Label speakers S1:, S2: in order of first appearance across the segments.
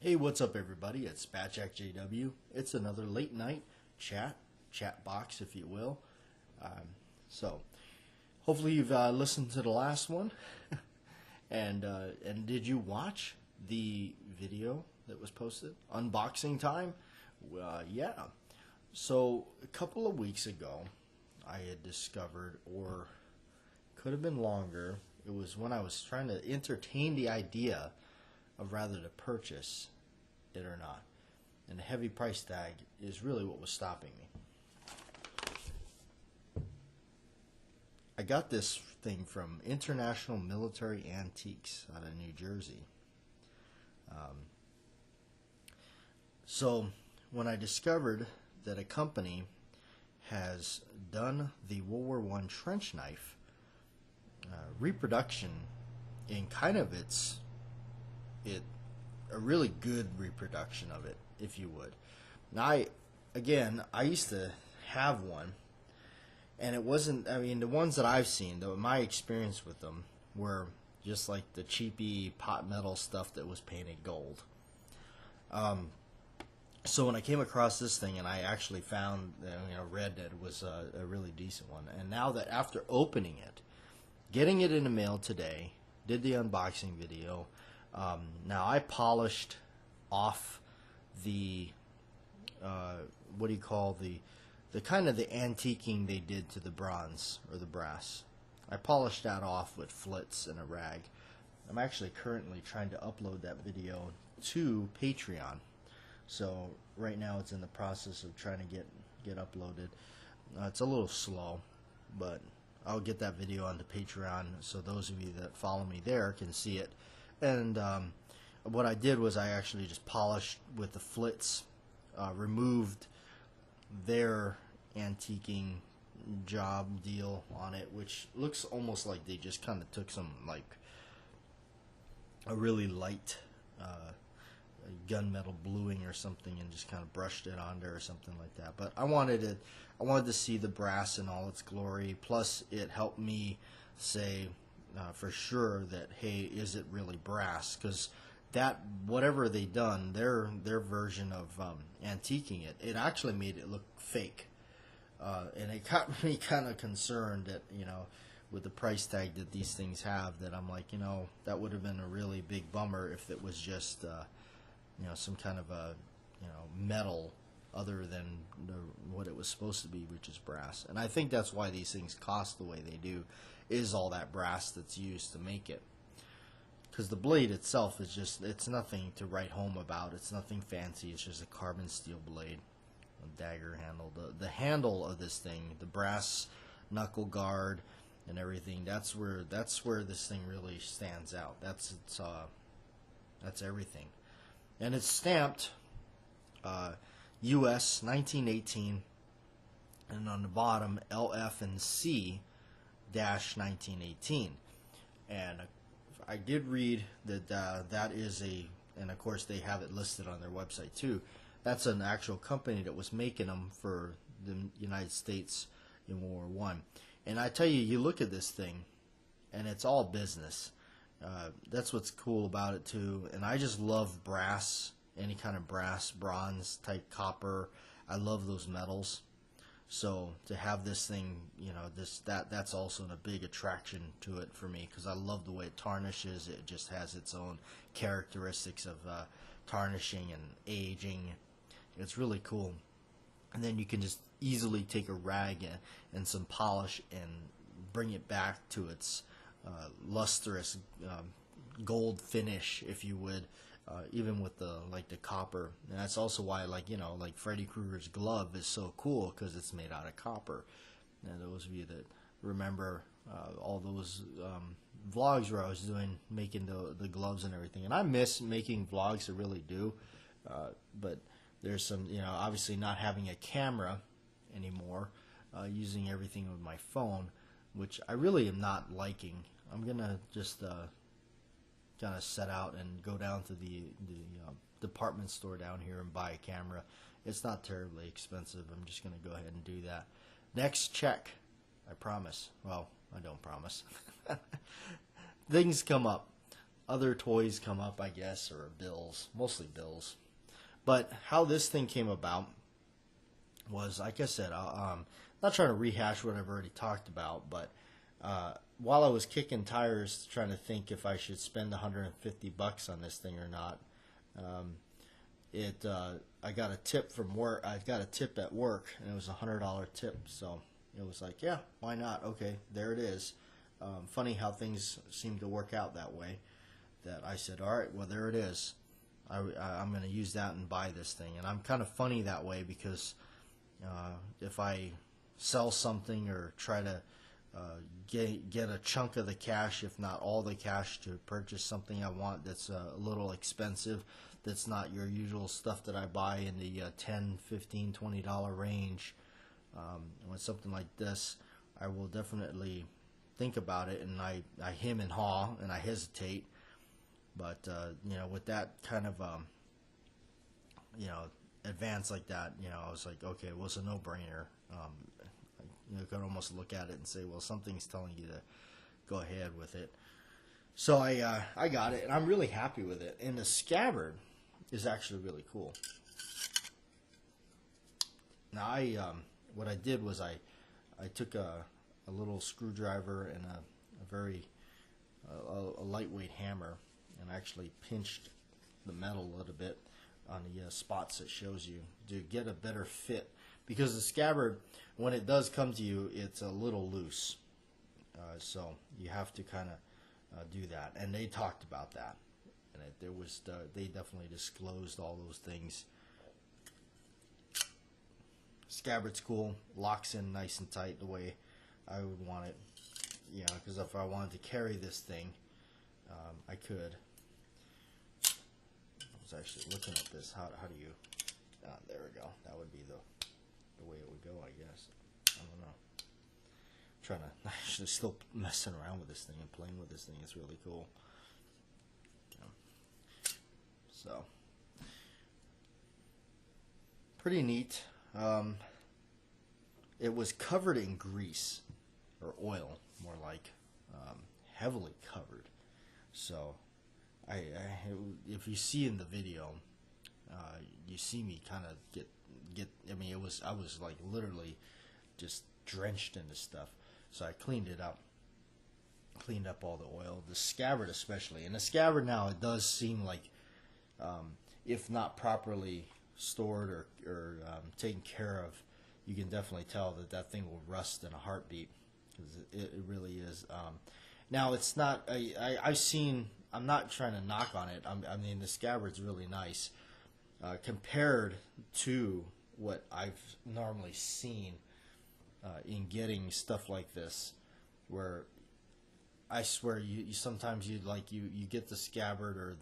S1: Hey, what's up, everybody? It's batjac JW. It's another late night chat box, if you will. So, hopefully you've listened to the last one, and did you watch the video that was posted? Unboxing time. Yeah. So a couple of weeks ago, I had discovered, or could have been longer. It was when I was trying to entertain the idea of rather to purchase it or not. And the heavy price tag is really what was stopping me. I got this thing from International Military Antiques out of New Jersey. So when I discovered that a company has done the World War I trench knife reproduction in kind of a really good reproduction of it, if you would. Now, I used to have one, and it wasn't, I mean, the ones that I've seen, though, my experience with them were just like the cheapy pot metal stuff that was painted gold. So when I came across this thing, and I actually found, read that it was a really decent one, and now that after opening it, getting it in the mail today, did the unboxing video. Now I polished off the what do you call the kind of the antiquing they did to the bronze or the brass. I polished that off with flitz and a rag. I'm actually currently trying to upload that video to Patreon. So right now it's in the process of trying to get uploaded. It's a little slow, but I'll get that video onto Patreon so those of you that follow me there can see it. And what I did was I actually just polished with the flitz, removed their antiquing job deal on it, which looks almost like they just kind of took some, like, a really light gunmetal bluing or something and just kind of brushed it on there or something like that. But I wanted to see the brass in all its glory. Plus, it helped me say for sure that, hey, is it really brass? Because that, whatever they done, their version of antiquing it actually made it look fake. And it got me kind of concerned that, with the price tag that these things have, that I'm like, that would have been a really big bummer if it was just some kind of a metal other than what it was supposed to be, which is brass. And I think that's why these things cost the way they do, is all that brass that's used to make it. Because the blade itself is just, it's nothing to write home about. It's nothing fancy. It's just a carbon steel blade, a dagger handle. The handle of this thing, the brass knuckle guard and everything, that's where this thing really stands out. That's everything. And it's stamped U.S. 1918, and on the bottom LF and C dash 1918. And I did read that that is and of course they have it listed on their website too. That's an actual company that was making them for the United States in World War I. And I tell you, you look at this thing, and it's all business. That's what's cool about it too. And I just love brass, any kind of brass, bronze type, copper. I love those metals. So to have this thing, that's also a big attraction to it for me, because I love the way it tarnishes. It just has its own characteristics of tarnishing and aging. It's really cool. And then you can just easily take a rag and some polish and bring it back to its lustrous gold finish, if you would, even with the copper. And that's also why, like Freddy Krueger's glove is so cool, because it's made out of copper. And those of you that remember all those vlogs where I was making the gloves and everything, and I miss making vlogs, I really do. But there's some, obviously not having a camera anymore, using everything with my phone, which I really am not liking. I'm gonna just kind of set out and go down to the department store down here and buy a camera. It's not terribly expensive. I'm just gonna go ahead and do that. Next check, I promise. Well, I don't promise. Things come up. other toys come up, I guess, or bills, mostly bills. But how this thing came about was, like I said, not trying to rehash what I've already talked about, but while I was kicking tires trying to think if I should spend $150 on this thing or not, I got a tip from work. I got a tip at work, and it was $100 tip. So it was like, yeah, why not? Okay, there it is. Funny how things seem to work out that way. That I said, all right, well, there it is. I'm going to use that and buy this thing. And I'm kind of funny that way because if I sell something or try to get a chunk of the cash, if not all the cash, to purchase something I want that's a little expensive, that's not your usual stuff that I buy in the $10, $15, $20 range, with something like this, I will definitely think about it, and I hem and haw and I hesitate. But with that kind of advance like that, I was like, okay, well, it's a no-brainer. You could almost look at it and say, well, something's telling you to go ahead with it. So I got it, and I'm really happy with it. And the scabbard is actually really cool. Now what I did was I took a little screwdriver and a very lightweight hammer, and actually pinched the metal a little bit on the spots it shows you to get a better fit, because the scabbard, when it does come to you, it's a little loose, so you have to kind of do that. And they talked about that, and they definitely disclosed all those things. Scabbard's cool, locks in nice and tight the way I would want it, because if I wanted to carry this thing, I could. I was actually looking at this. How do you? There we go. That would be the way it would go, I guess. I don't know. I'm trying to actually still messing around with this thing and playing with this thing. It's really cool. So pretty neat. It was covered in grease or oil, more like, heavily covered. So if you see in the video, you see me kind of get. I mean, I was like literally just drenched in this stuff. So I cleaned it up, cleaned up all the oil, the scabbard especially. And the scabbard now, it does seem like, if not properly stored or taken care of, you can definitely tell that thing will rust in a heartbeat, because it really is. Now it's not. I've seen. I'm not trying to knock on it. I mean, the scabbard's really nice compared to what I've normally seen in getting stuff like this, where I swear you sometimes you get the scabbard or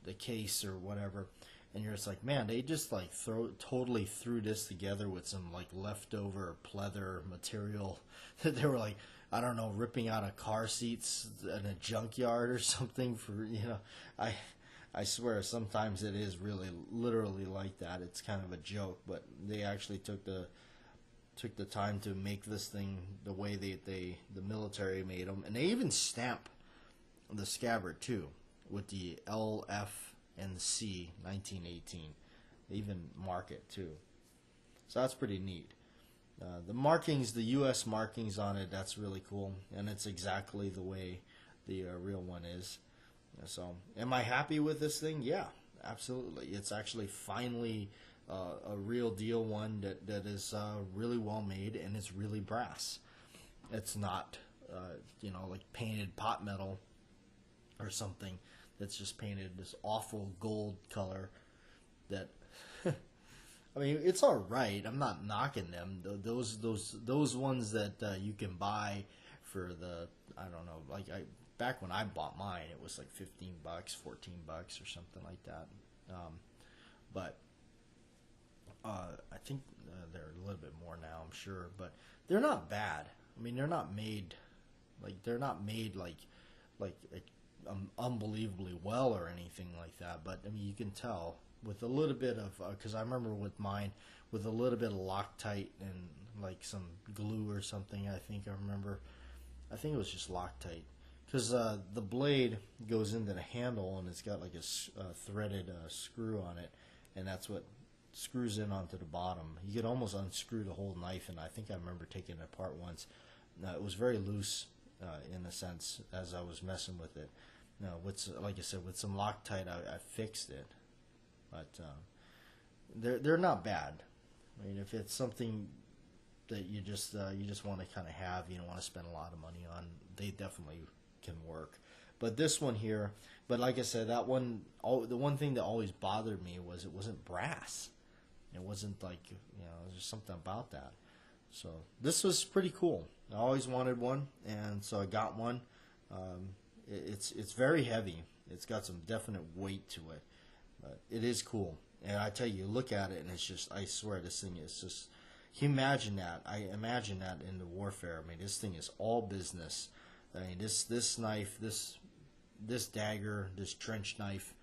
S1: the case or whatever, and you're just like, man, they just like totally threw this together with some like leftover pleather material that they were like, I don't know, ripping out of car seats in a junkyard or something for, I swear sometimes it is really literally like that. It's kind of a joke, but they actually took the time to make this thing the way the military made them, and they even stamp the scabbard too with the LF and C 1918. They even mark it too, so that's pretty neat. The markings, the U.S. markings on it, that's really cool, and it's exactly the way the real one is. So, am I happy with this thing? Yeah, absolutely. It's actually finally a real deal one that is really well made, and it's really brass. It's not, like painted pot metal or something that's just painted this awful gold color that... I mean, it's all right. I'm not knocking them. Those ones that you can buy for the, I don't know, like back when I bought mine, it was like $15, $14 or something like that. But I think they're a little bit more now, I'm sure. But they're not bad. I mean, they're not made unbelievably well or anything like that. But I mean, you can tell. With a little bit of, because I remember with mine, with a little bit of Loctite and like some glue or something, I think it was just Loctite, because the blade goes into the handle and it's got like a threaded screw on it, and that's what screws in onto the bottom. You could almost unscrew the whole knife, and I think I remember taking it apart once. It was very loose in a sense as I was messing with it. Like I said, with some Loctite, I fixed it, but they're not bad. I mean, if it's something that you just want to kind of have, you don't want to spend a lot of money on, they definitely can work. But this one here, but like I said, that one, the one thing that always bothered me was it wasn't brass. It wasn't like, there's something about that. So this was pretty cool. I always wanted one, and so I got one. It's very heavy. It's got some definite weight to it, but it is cool. And I tell you, look at it, and it's just, I swear, this thing is just, can you imagine that? I imagine that in the warfare. I mean, this thing is all business. I mean, this knife, this dagger, this trench knife,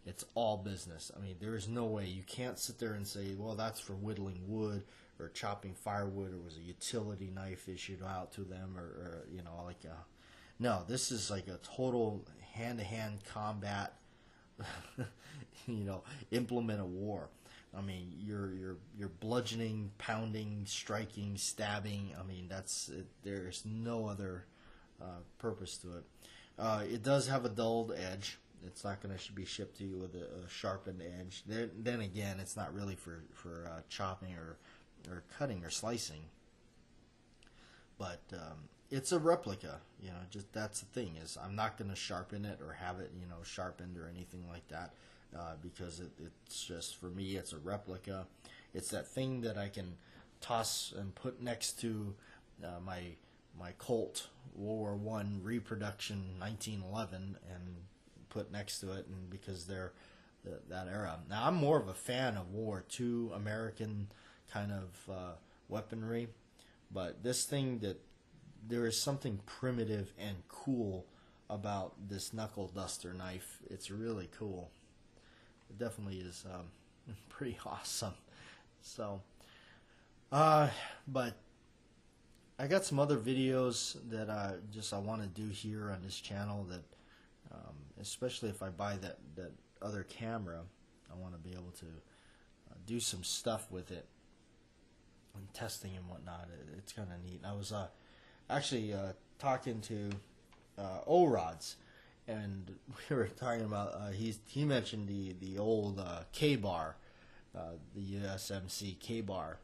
S1: it's all business. I mean, there is no way. You can't sit there and say, well, that's for whittling wood or chopping firewood, or was a utility knife issued out to them, or no, this is like a total hand-to-hand combat, implement of war. I mean, you're bludgeoning, pounding, striking, stabbing. I mean, that's it. There's no other purpose to it. It does have a dulled edge. It's not going to be shipped to you with a sharpened edge. Then again, it's not really for chopping or cutting or slicing. But it's a replica. Just that's the thing, is I'm not going to sharpen it or have it sharpened or anything like that. Because it's just, for me, it's a replica. It's that thing that I can toss and put next to my Colt World War I reproduction 1911 and put next to it, and because they're that era. Now, I'm more of a fan of World War II American kind of weaponry, but this thing, that there is something primitive and cool about this knuckle duster knife. It's really cool. It definitely is pretty awesome. So, but I got some other videos that I want to do here on this channel, that especially if I buy that other camera, I want to be able to do some stuff with it and testing and whatnot. It's kind of neat. I was actually talking to O-Rods, and we were talking about, he mentioned the old K-bar, the USMC K-bar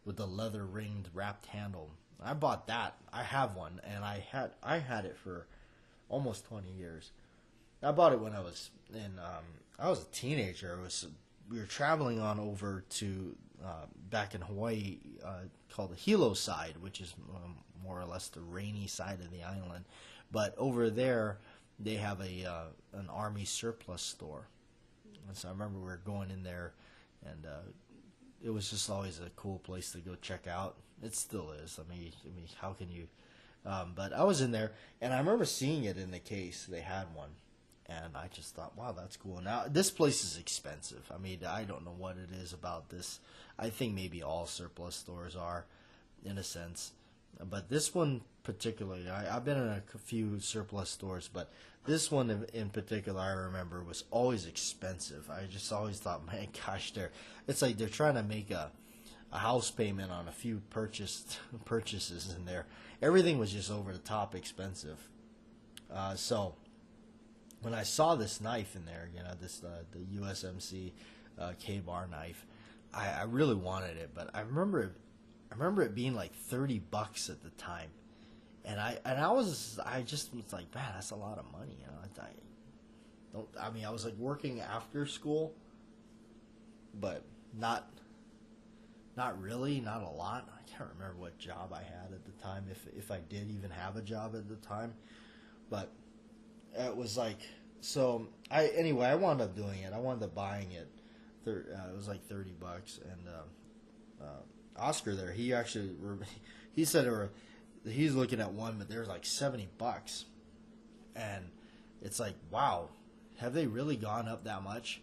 S1: with the leather ringed wrapped handle. I bought that. I have one, and I had it for almost 20 years. I bought it when I was I was a teenager. We were traveling on over to back in Hawaii, called the Hilo side, which is more or less the rainy side of the island. But over there, they have an army surplus store. And so I remember we were going in there, and it was just always a cool place to go check out. It still is. I mean, how can you? But I was in there, and I remember seeing it in the case. They had one, and I just thought, wow, that's cool. Now, this place is expensive. I mean, I don't know what it is about this. I think maybe all surplus stores are, in a sense. But this one particularly, I've been in a few surplus stores, but this one in particular, I remember, was always expensive. I just always thought, man, gosh, it's like they're trying to make a house payment on a few purchases in there. Everything was just over the top expensive. So when I saw this knife in there, this the USMC K-bar knife, I really wanted it, but I remember it being like $30 at the time, and I just was like, man, that's a lot of money. I was like working after school, but not really, not a lot. I can't remember what job I had at the time, if I did even have a job at the time, but it was like, so I wound up doing it. I wound up buying it. It was like $30, and Oscar there, he said he's looking at one, but there's like $70, and it's like, wow, have they really gone up that much?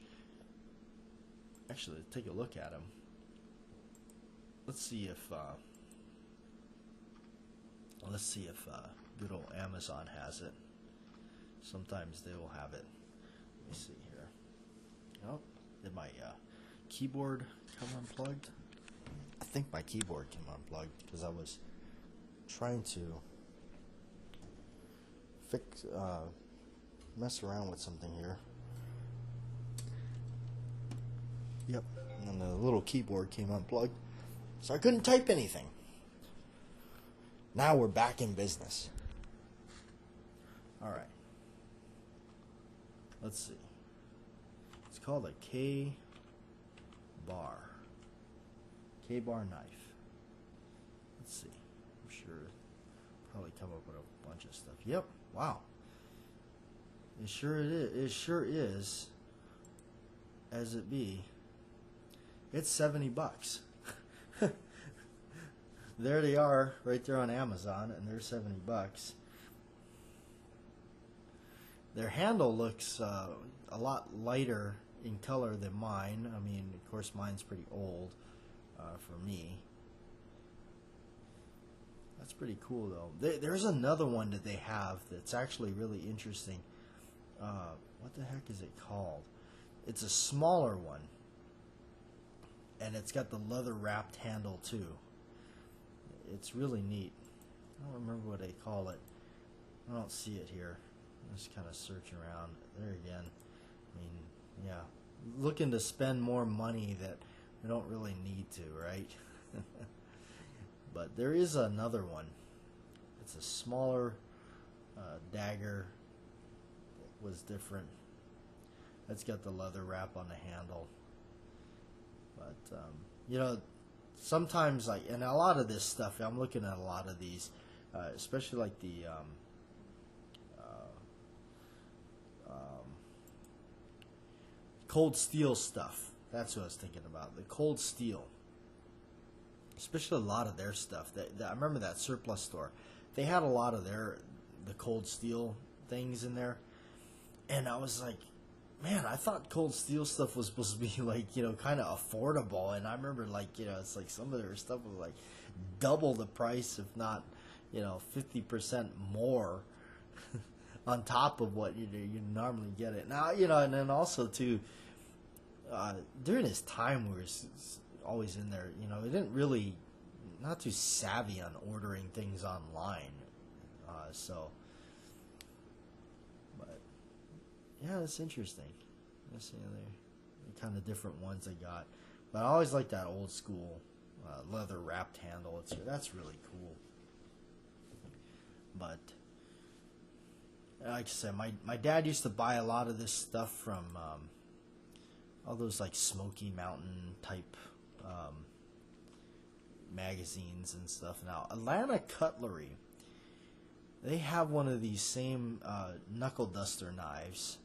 S1: Actually, take a look at them. Let's see if good old Amazon has it. sometimes they will have it. Let me see here. Oh, did my keyboard come unplugged? I think my keyboard came unplugged because I was trying to mess around with something here. Yep, and the little keyboard came unplugged, so I couldn't type anything. Now we're back in business. All right. Let's see. It's called a K-bar. K-bar knife. Let's see. I'm sure probably come up with a bunch of stuff. Yep. Wow. It sure is. As it be. It's $70. There they are, right there on Amazon, and they're $70. Their handle looks a lot lighter in color than mine. I mean, of course, mine's pretty old for me. That's pretty cool, though. There's another one that they have that's actually really interesting. What the heck is it called? It's a smaller one, and it's got the leather-wrapped handle, too. It's really neat. I don't remember what they call it. I don't see it here. I'm just kind of searching around. There again. I mean, yeah. Looking to spend more money that we don't really need to, right? But there is another one. It's a smaller dagger. It was different. It's got the leather wrap on the handle. But, you know, sometimes, like, and a lot of this stuff, I'm looking at a lot of these, especially like the cold steel stuff. That's what I was thinking about. The cold steel. Especially a lot of their stuff. I remember that surplus store. They had a lot of the cold steel things in there. And I was like, man, I thought cold steel stuff was supposed to be like, you know, kind of affordable. And I remember, like, you know, it's like some of their stuff was like double the price, if not, you know, 50% more on top of what you normally get it. Now, you know, and then also too, during this time we were always in there, you know, we didn't really, not too savvy on ordering things online. So, but yeah, it's interesting. Let's see, the kind of different ones I got, but I always like that old school leather wrapped handle. That's really cool. But like I said, my dad used to buy a lot of this stuff from all those like Smoky Mountain type magazines and stuff. Now, Atlanta Cutlery, they have one of these same knuckle duster knives,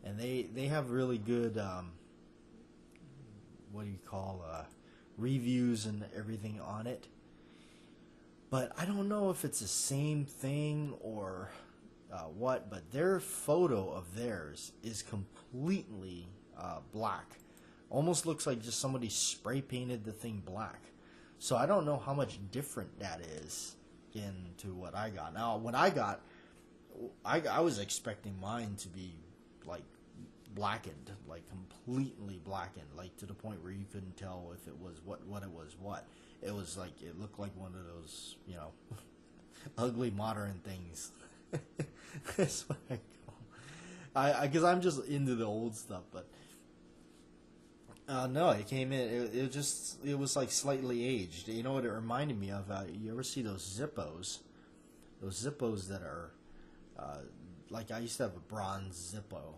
S1: and they have really good what do you call reviews and everything on it. But I don't know if it's the same thing or what, but their photo of theirs is completely black. Almost looks like just somebody spray painted the thing black. So I don't know how much different that is into what I got. Now, what I got, I was expecting mine to be like blackened, like completely blackened, like to the point where you couldn't tell if it was what it was what. It was like, it looked like one of those, you know, ugly modern things. That's what I call. Because I'm just into the old stuff, but no, it came in. It was like slightly aged. You know what it reminded me of? You ever see those Zippos? Those Zippos that are like, I used to have a bronze Zippo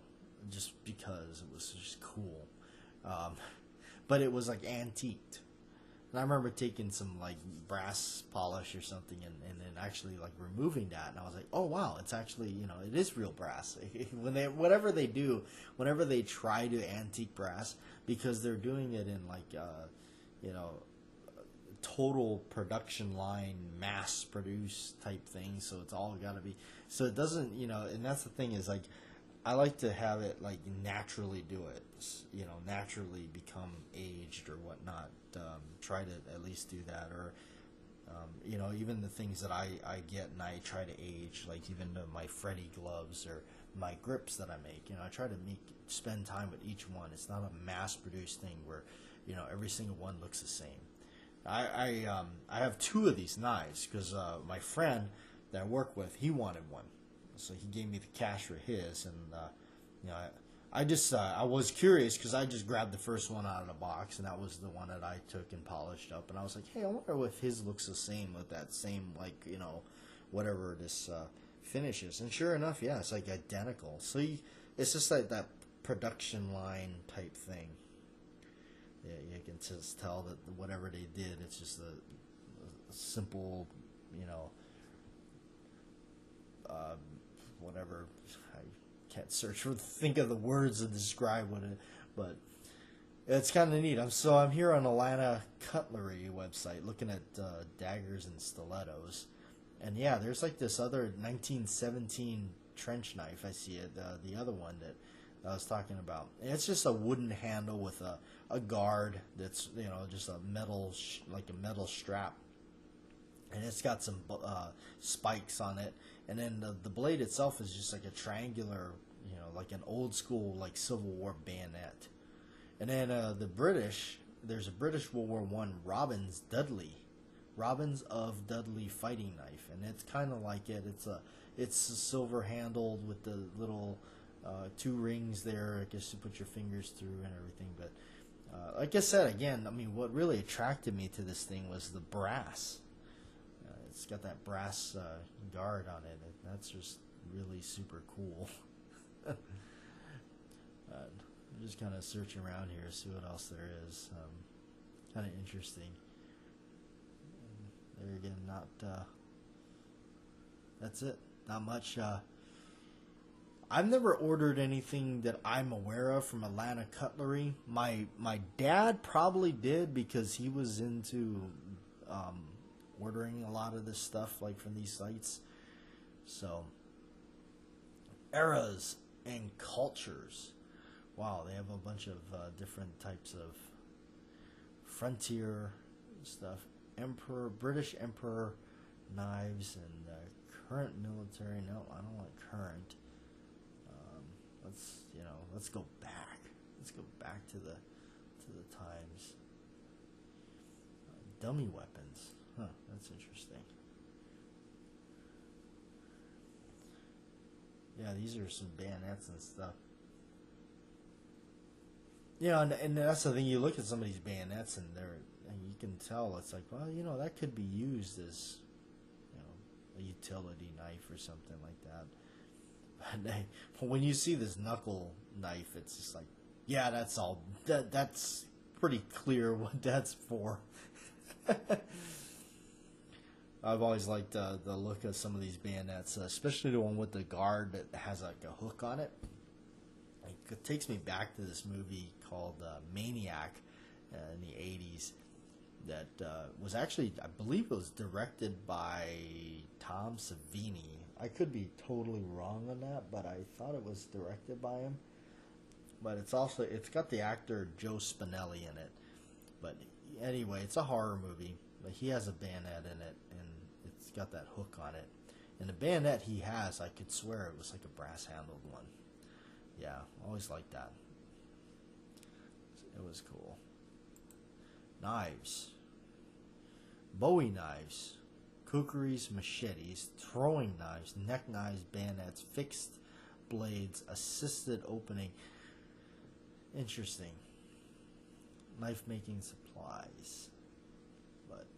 S1: just because it was just cool, but it was like antiqued. And I remember taking some like brass polish or something and then actually like removing that, and I was like, oh wow, it's actually, you know, it is real brass. Whatever they do, whenever they try to antique brass, because they're doing it in like you know, total production line, mass produced type thing, so it's all got to be, so it doesn't, you know, and that's the thing is, like, I like to have it like naturally do it, you know, naturally become aged or whatnot. Try to at least do that, or You know, even the things that I get and I try to age, like even my Freddy gloves or my grips that I make. You know, I try to spend time with each one. It's not a mass-produced thing where, you know, every single one looks the same. I have two of these knives because my friend that I work with, he wanted one, so he gave me the cash for his, and you know, I was curious because I just grabbed the first one out of the box, and that was the one that I took and polished up, and I was like, hey, I wonder if his looks the same with that same, like, you know, whatever this finish is, and sure enough, yeah, it's like identical. So it's just like that production line type thing. Yeah, you can just tell that whatever they did, it's just a simple, you know, whatever. I can't think of the words to describe what it, but it's kind of neat. I'm here on Atlanta Cutlery website looking at daggers and stilettos, and yeah, there's like this other 1917 trench knife. I see it, the other one that I was talking about. And it's just a wooden handle with a guard that's, you know, just a metal like a metal strap, and it's got some spikes on it, and then the blade itself is just like a triangular, you know, like an old school like Civil War bayonet. And then there's a British World War I Robbins of Dudley fighting knife, and it's kind of like it. It's silver handled with the little two rings there, I guess, to put your fingers through and everything. But like I said, again, I mean, what really attracted me to this thing was the brass. It's got that brass guard on it. That's just really super cool. I'm just kind of searching around here to see what else there is. Kind of interesting. And there again, not. That's it. Not much. I've never ordered anything that I'm aware of from Atlanta Cutlery. My dad probably did because he was into ordering a lot of this stuff like from these sites. So, eras and cultures. Wow, they have a bunch of different types of frontier stuff. British Emperor knives and current military. No, I don't want current. Let's go back. Let's go back to the times. Dummy weapons. Huh, that's interesting. Yeah, these are some bayonets and stuff. You know, and that's the thing. You look at some of these bayonets, and you can tell it's like, well, you know, that could be used as, you know, a utility knife or something like that. But when you see this knuckle knife, it's just like, yeah, that's all. That's pretty clear what that's for. I've always liked the look of some of these bayonets, especially the one with the guard that has like a hook on it. It takes me back to this movie called Maniac in the 80s that was actually, I believe it was directed by Tom Savini. I could be totally wrong on that, but I thought it was directed by him. But it's got the actor Joe Spinelli in it. But anyway, it's a horror movie, but he has a bayonet in it, and it's got that hook on it. And the bayonet he has, I could swear it was like a brass-handled one. Yeah, always liked that. It was cool. Knives. Bowie knives. Kukris, machetes, throwing knives, neck knives, bayonets, fixed blades, assisted opening. Interesting. Knife making supplies. But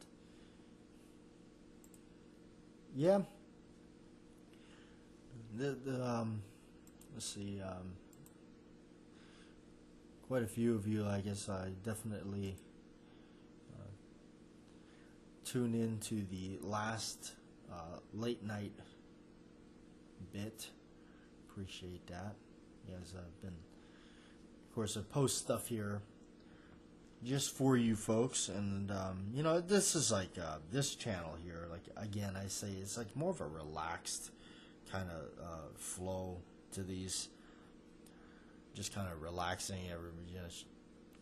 S1: yeah. Let's see. Quite a few of you, I guess, I definitely tune in to the last late night bit. Appreciate that. You guys have been, of course, I post stuff here just for you folks, and you know, this is like this channel here. Like again, I say it's like more of a relaxed kind of flow to these. Just kind of relaxing, everybody, just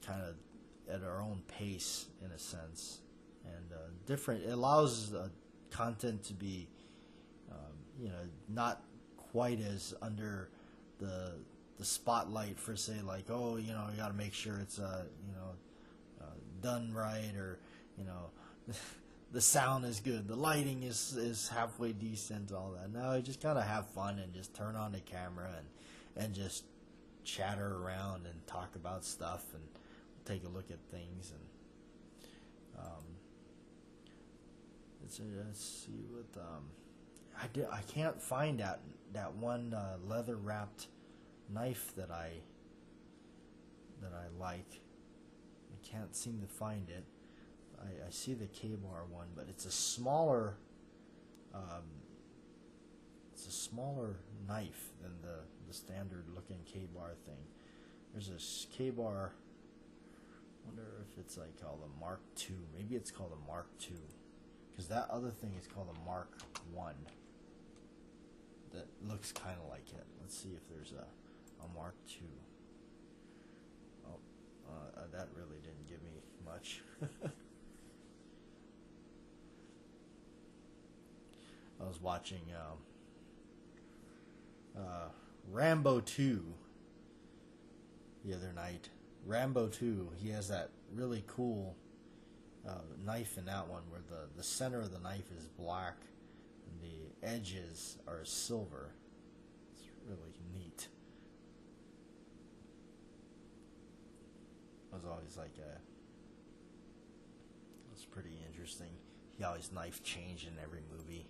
S1: kind of at our own pace in a sense. and different. It allows content to be, not quite as under the spotlight for, say, like, oh, you got to make sure it's done right, or the sound is good, the lighting is halfway decent, all that. No, I just gotta have fun and just turn on the camera and just chatter around and talk about stuff and take a look at things. And let's see what I can't find that one leather wrapped knife that I like. I can't seem to find it. I see the K-bar one, but it's a smaller knife than the standard looking K-bar thing. There's this K-bar. Wonder if it's like called a Mark II. Maybe it's called a Mark II, because that other thing is called a Mark I. That looks kind of like it. Let's see if there's a Mark II. Oh, that really didn't give me much. I was watching Rambo 2 the other night. Rambo 2, he has that really cool knife in that one where the center of the knife is black and the edges are silver. It's really neat. I was always like, it's pretty interesting. He always knife changed in every movie.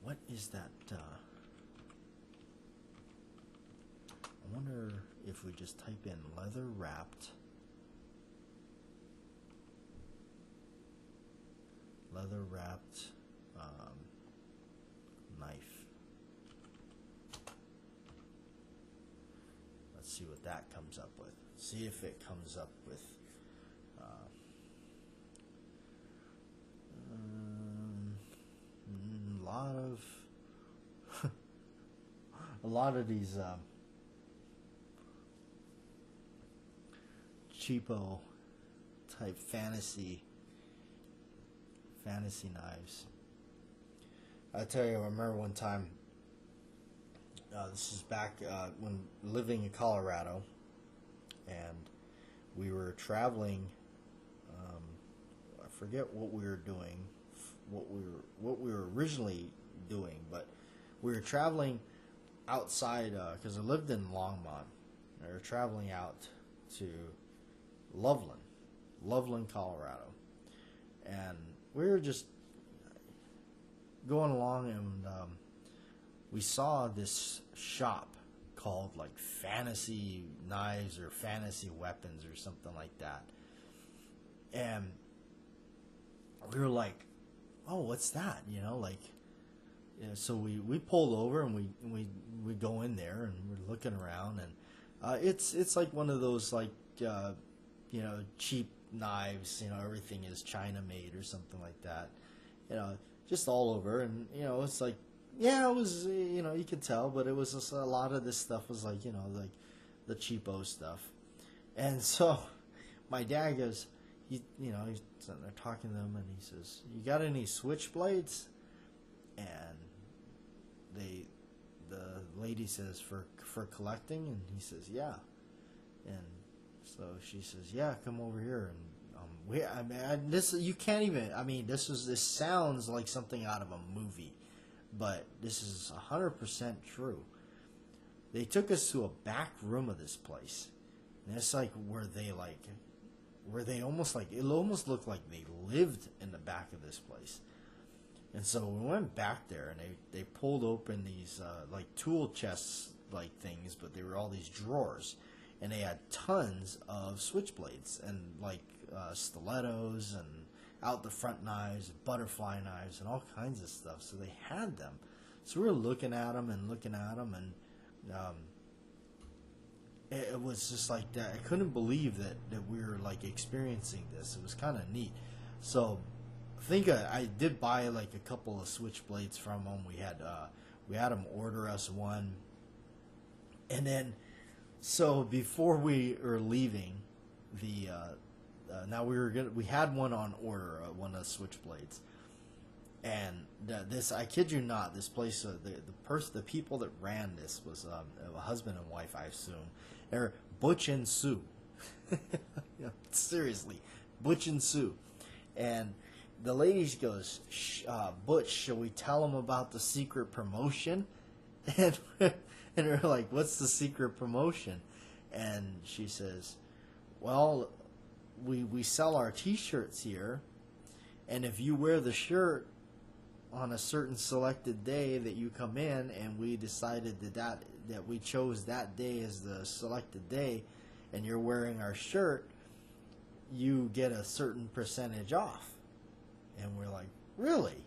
S1: What is that? I wonder if we just type in leather wrapped knife. Let's see what that comes up with. See if it comes up with a lot of these cheapo type fantasy knives. I tell you, I remember one time, this is back when living in Colorado, and we were traveling. I forget what we were doing, what we were originally doing, but we were traveling outside because I lived in Longmont. We were traveling out to Loveland, Colorado, and we were just going along, and we saw this shop called like Fantasy Knives or Fantasy Weapons or something like that, and we were like, oh, what's that? So we pulled over and we go in there and we're looking around, and it's like one of those like cheap knives. Everything is China made or something like that. Just all over, and it's like, yeah, it was, you could tell, but it was just a lot of this stuff was like, like the cheapo stuff. And so my dad goes, he's sitting there talking to them, and he says, "You got any switchblades?" And the lady says, for collecting, and he says, yeah. And so she says, yeah, come over here. And this you can't even. This sounds like something out of a movie, but this is 100% true. They took us to a back room of this place, and it's like where they almost like, it almost looked like they lived in the back of this place. And so we went back there, and they pulled open these like tool chests like things, but they were all these drawers, and they had tons of switchblades and like stilettos and out the front knives, butterfly knives, and all kinds of stuff. So they had them. So we were looking at them, and it was just like that. I couldn't believe that we were like experiencing this. It was kind of neat. So I think I did buy like a couple of switchblades from them. We had them order us one, and then so before we were leaving, now we had one on order, one of the switchblades, and this, I kid you not, this place, the people that ran this was a husband and wife, I assume. They're Butch and Sue. Seriously, Butch and Sue. And the lady goes, Butch, shall we tell them about the secret promotion? And we're like, what's the secret promotion? And she says, well, we sell our T-shirts here, and if you wear the shirt on a certain selected day that you come in, and we decided that we chose that day as the selected day, and you're wearing our shirt, you get a certain percentage off. And we're like, really?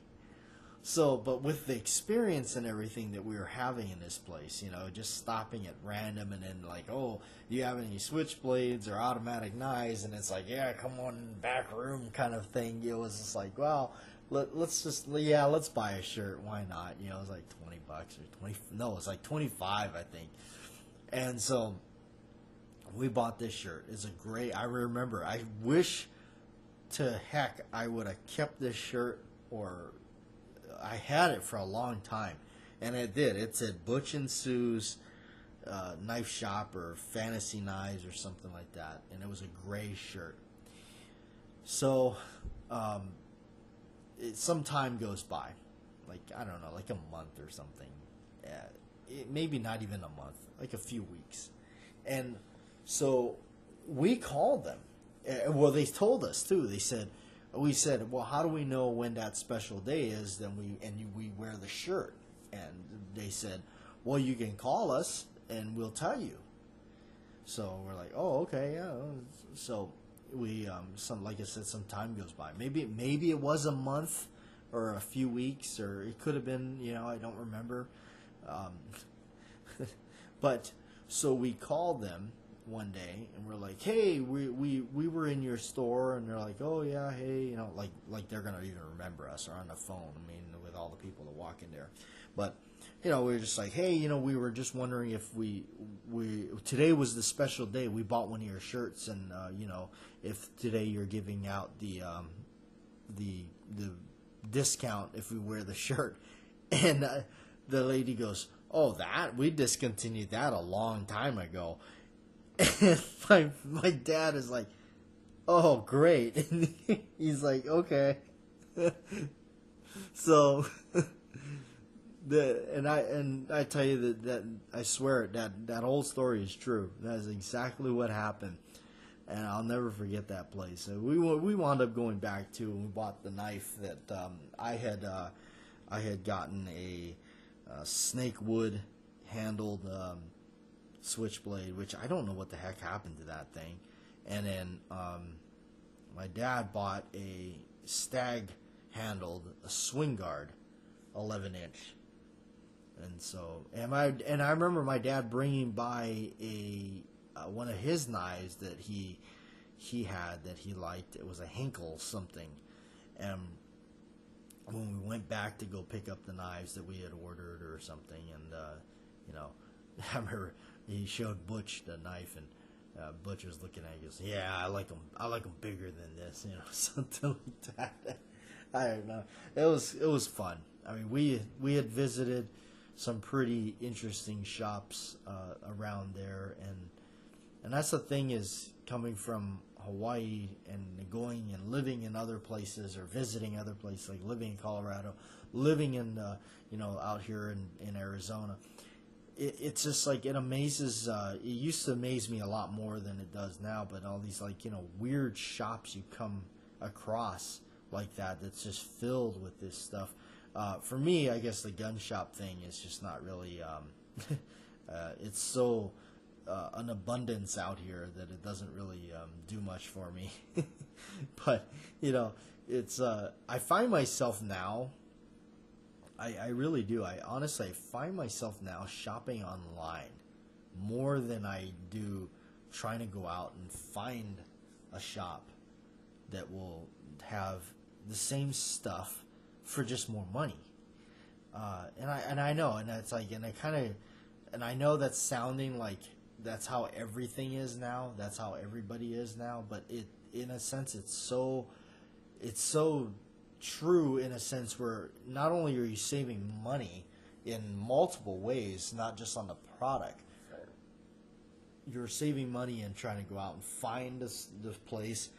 S1: So, but with the experience and everything that we were having in this place, just stopping at random, and then like, oh, do you have any switchblades or automatic knives? And it's like, yeah, come on in the back room kind of thing. It was just like, well, let's buy a shirt. Why not? It was like $20 or 20. No, it's like 25, I think. And so we bought this shirt. It's a great. I remember. I wish to heck I would have kept this shirt, or I had it for a long time, and it did. It said Butch and Sue's Knife Shop or Fantasy Knives or something like that, and it was a gray shirt. So, some time goes by, like, I don't know, like a month or something. Maybe not even a month, like a few weeks. And so we called them. Well, they told us too. We said, well, how do we know when that special day is? Then we wear the shirt. And they said, well, you can call us and we'll tell you. So we're like, oh, okay, yeah. So we, like I said, some time goes by. Maybe it was a month or a few weeks, or it could have been, I don't remember. But so we called them one day, and we're like, hey, we were in your store, and they're like, oh yeah, hey, like they're gonna even remember us, or on the phone, with all the people that walk in there. But we were just like, hey, we were just wondering if we today was the special day, we bought one of your shirts, and if today you're giving out the discount if we wear the shirt. And the lady goes, oh, that we discontinued that a long time ago. And my dad is like, oh, great. And he's like, okay. So I tell you that I swear that whole story is true. That is exactly what happened, and I'll never forget that place. So we wound up going back to, and we bought the knife that I had gotten a snake wood handled switchblade, which I don't know what the heck happened to that thing. And then my dad bought a stag handled, a swing guard, 11-inch. And so, and I remember my dad bringing by one of his knives that he had that he liked. It was a Hinkle something. And when we went back to go pick up the knives that we had ordered or something, and I remember he showed Butch the knife, and Butch was looking at it. He goes, yeah, I like them bigger than this, something like that. I don't know. It was fun. I mean, we had visited some pretty interesting shops around there, and that's the thing, is coming from Hawaii and going and living in other places, or visiting other places, like living in Colorado, living in out here in Arizona. It's just like, it amazes. It used to amaze me a lot more than it does now. But all these weird shops you come across like that's just filled with this stuff. For me, I guess the gun shop thing is just not really. It's so an abundance out here that it doesn't really do much for me. But it's. I find myself now. I really do. I honestly find myself now shopping online more than I do trying to go out and find a shop that will have the same stuff for just more money. And I know, and it's like, and I know that's sounding like that's how everything is now. That's how everybody is now. But in a sense, it's so true in a sense where not only are you saving money in multiple ways, not just on the product, you're saving money and trying to go out and find this place,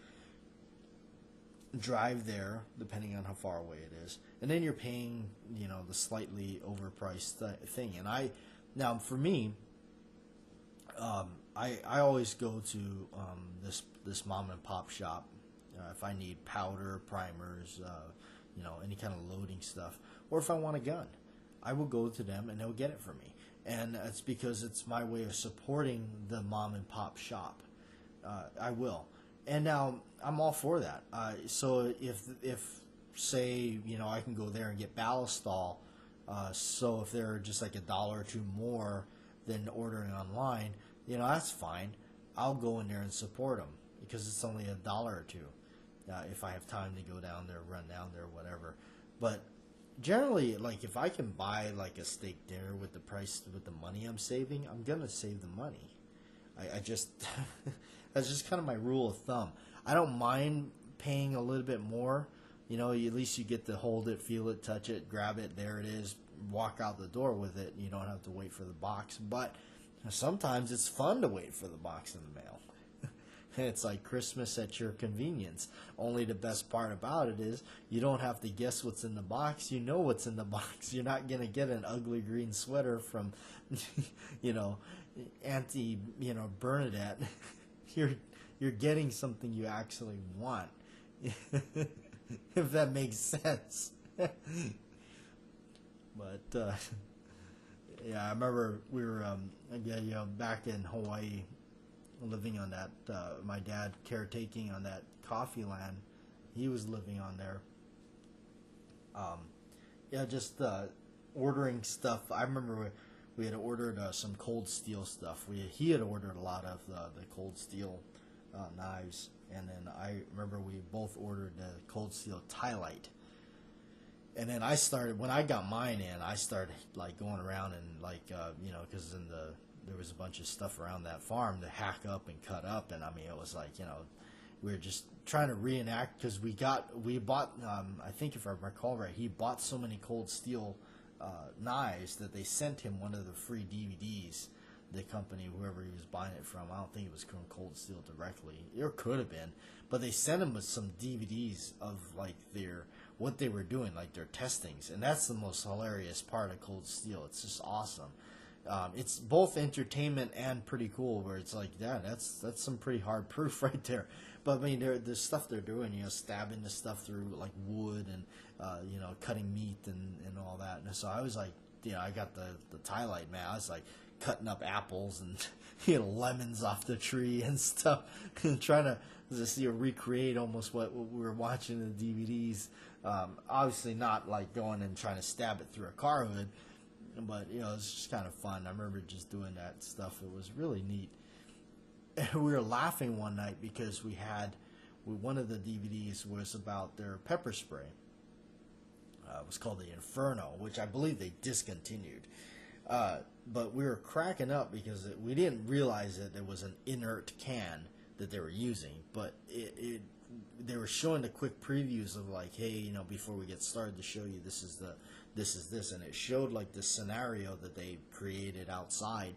S1: drive there, depending on how far away it is, and then you're paying, the slightly overpriced thing. And now for me, I always go to this mom and pop shop if I need powder, primers, any kind of loading stuff, or if I want a gun, I will go to them and they'll get it for me. And it's because it's my way of supporting the mom and pop shop. I will. And now I'm all for that. So if say, I can go there and get ballistol, so if they're just like $1 or $2 more than ordering online, that's fine. I'll go in there and support them because it's only $1 or $2. If I have time to go down there, run down there, whatever. But generally, like if I can buy like a steak dinner with the money I'm saving, I'm gonna save the money. I just that's just kind of my rule of thumb. I don't mind paying a little bit more. At least you get to hold it, feel it, touch it, grab it. There it is. Walk out the door with it. You don't have to wait for the box. But sometimes it's fun to wait for the box in the mail. It's like Christmas at your convenience. Only the best part about it is you don't have to guess what's in the box. You know what's in the box. You're not going to get an ugly green sweater from, Auntie, Bernadette. You're getting something you actually want. If that makes sense. But, yeah, I remember we were, back in Hawaii, living on that, my dad caretaking on that coffee land. He was living on there. Just ordering stuff. I remember we had ordered some cold steel stuff. He had ordered a lot of the cold steel knives, and then I remember we both ordered the cold steel Tylite. And then when I got mine in, I started like going around and because there was a bunch of stuff around that farm to hack up and cut up, and I mean it was like we were just trying to reenact because we bought I think if I recall right, he bought so many cold steel knives that they sent him one of the free DVDs. The company, whoever he was buying it from, I don't think it was from Cold Steel directly. It could have been, but they sent him with some DVDs of like what they were doing, like their testings, and that's the most hilarious part of Cold Steel. It's just awesome. It's both entertainment and pretty cool. Where it's like, yeah, that's some pretty hard proof right there. But I mean, the stuff they're doing, stabbing the stuff through like wood and cutting meat and all that. And so I was like, I got the Tylite, man. I was like cutting up apples and lemons off the tree and stuff, and trying to just recreate almost what we were watching in the DVDs. Obviously not like going and trying to stab it through a car hood, but it's just kind of fun. I remember just doing that stuff. It was really neat. And we were laughing one night because one of the DVDs was about their pepper spray. It was called the Inferno, which I believe they discontinued. But we were cracking up because we didn't realize that it was an inert can that they were using. But they were showing the quick previews of like, hey, before we get started to show you this is this, and it showed like the scenario that they created outside,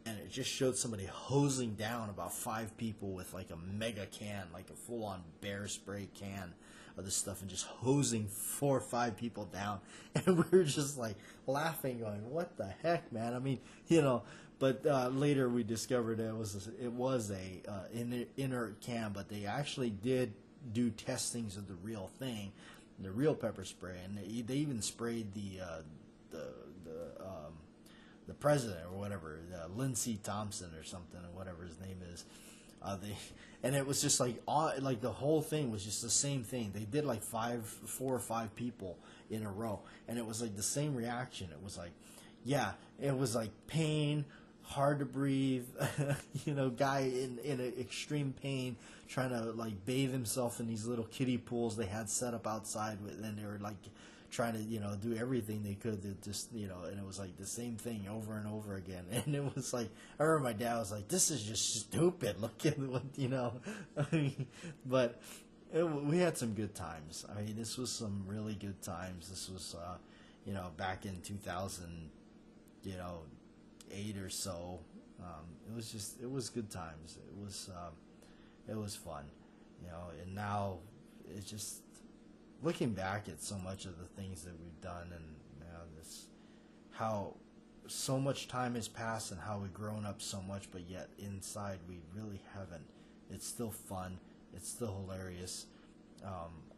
S1: and it just showed somebody hosing down about 5 people with like a mega can, like a full-on bear spray can of this stuff, and just hosing 4 or 5 people down, and we were just like laughing, going, "What the heck, man?" I mean, But later we discovered it was a inert can, but they actually did do testings of the real thing, the real pepper spray, and they even sprayed the president or whatever, Lindsey Thompson or something, or whatever his name is. And it was just like the whole thing was just the same thing. They did like 4 or 5 people in a row, and it was like the same reaction. It was like, yeah, it was like pain, hard to breathe, guy in extreme pain, trying to like bathe himself in these little kiddie pools they had set up outside, and they were like trying to, do everything they could to just, and it was like the same thing over and over again. And it was like, I remember my dad was like, this is just stupid. Look at what, I mean, but we had some good times. I mean, this was some really good times. This was, back in 2008 or so. It was good times. It was fun, and now it's just looking back at so much of the things that we've done, and this how so much time has passed and how we've grown up so much, but yet inside we really haven't. It's still fun. It's still hilarious.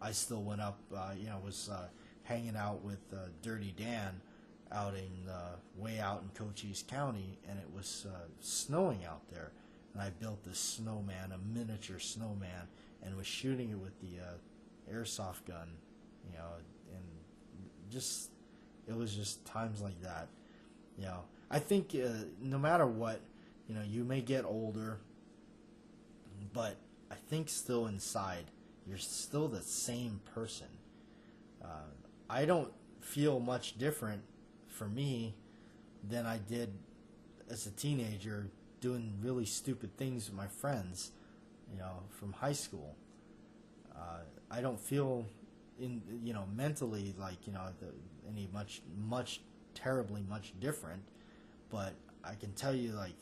S1: I still went up, was hanging out with Dirty Dan out in way out in Cochise County, and it was snowing out there. And I built this snowman, a miniature snowman, and was shooting it with the airsoft gun, and just it was just times like that. I think no matter what, you may get older, but I think still inside you're still the same person. I don't feel much different for me than I did as a teenager doing really stupid things with my friends, from high school. I don't feel mentally like, any much terribly much different, but I can tell you, like,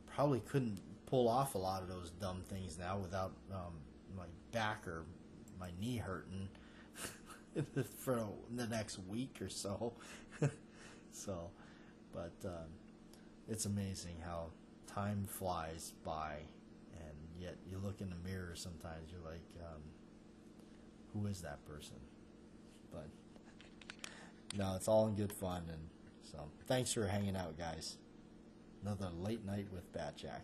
S1: probably couldn't pull off a lot of those dumb things now without my back or my knee hurting for the next week or so. But it's amazing how time flies by, and yet you look in the mirror sometimes, you're like, who is that person? But no, it's all in good fun, and so thanks for hanging out, guys. Another late night with Batjac.